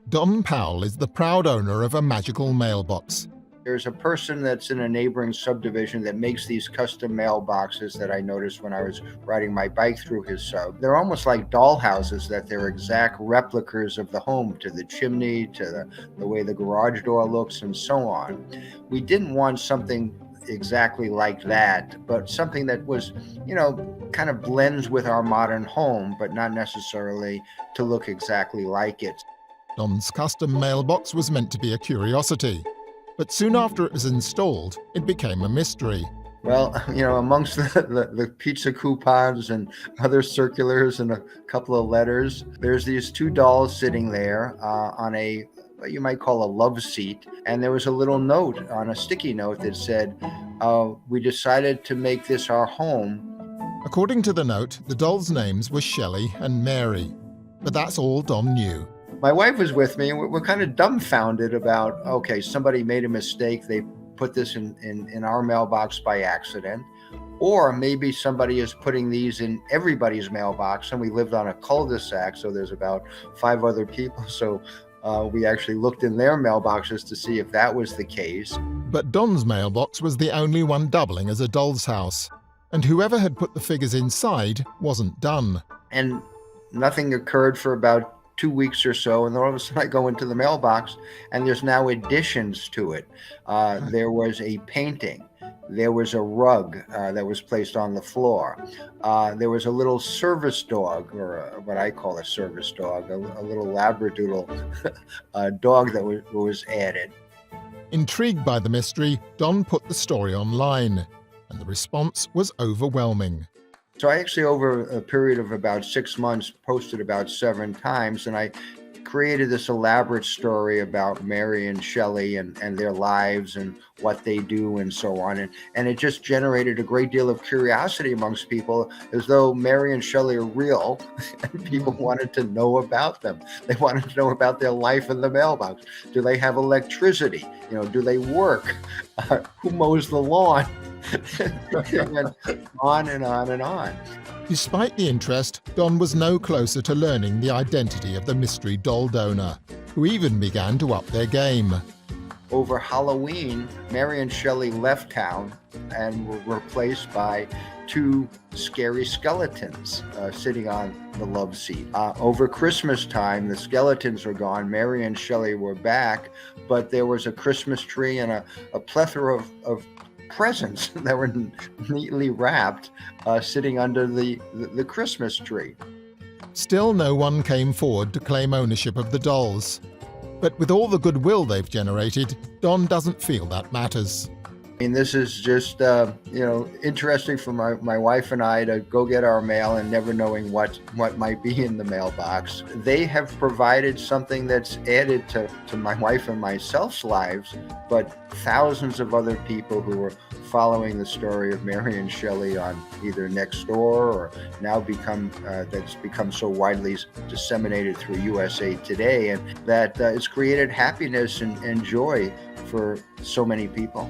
Don Powell is the proud owner of a magical mailbox. There's a person that's in a neighboring subdivision that makes these custom mailboxes that I noticed when I was riding my bike through his sub. They're almost like doll houses, that they're exact replicas of the home, to the chimney, to the way the garage door looks, and so on. We didn't want something exactly like that, but something that was, kind of blends with our modern home, but not necessarily to look exactly like it. Don's custom mailbox was meant to be a curiosity, but soon after it was installed, it became a mystery. Well, amongst the pizza coupons and other circulars and a couple of letters, there's these two dolls sitting there on what you might call a love seat. And there was a little note on a sticky note that said, we decided to make this our home. According to the note, the dolls' names were Shelley and Mary, but that's all Don knew. My wife was with me, and we're kind of dumbfounded about, okay, somebody made a mistake. They put this in our mailbox by accident. Or maybe somebody is putting these in everybody's mailbox, and we lived on a cul-de-sac, so there's about 5 other people. So we actually looked in their mailboxes to see if that was the case. But Don's mailbox was the only one doubling as a doll's house, and whoever had put the figures inside wasn't done. And nothing occurred for about 2 weeks or so, and then all of a sudden I go into the mailbox and there's now additions to it. There was a painting. There was a rug that was placed on the floor. There was a little service dog, or what I call a service dog, a little Labradoodle dog that was added. Intrigued by the mystery, Don put the story online, and the response was overwhelming. So I actually, over a period of about 6 months, posted about 7 times, and I created this elaborate story about Mary and Shelley and their lives and what they do and so on. And it just generated a great deal of curiosity amongst people, as though Mary and Shelley are real, and people wanted to know about them. They wanted to know about their life in the mailbox. Do they have electricity? Do they work? Who mows the lawn? And on and on and on. Despite the interest, Don was no closer to learning the identity of the mystery doll donor, who even began to up their game. Over Halloween, Mary and Shelley left town and were replaced by 2 scary skeletons sitting on the love seat. Over Christmas time, the skeletons were gone. Mary and Shelley were back, but there was a Christmas tree and a plethora of presents that were neatly wrapped sitting under the Christmas tree. Still, no one came forward to claim ownership of the dolls. But with all the goodwill they've generated, Don doesn't feel that matters. This is just, interesting for my wife and I to go get our mail and never knowing what might be in the mailbox. They have provided something that's added to my wife and myself's lives, but thousands of other people who are following the story of Mary and Shelley on either Nextdoor or now that's become so widely disseminated through USA Today, and that it's created happiness and joy for so many people.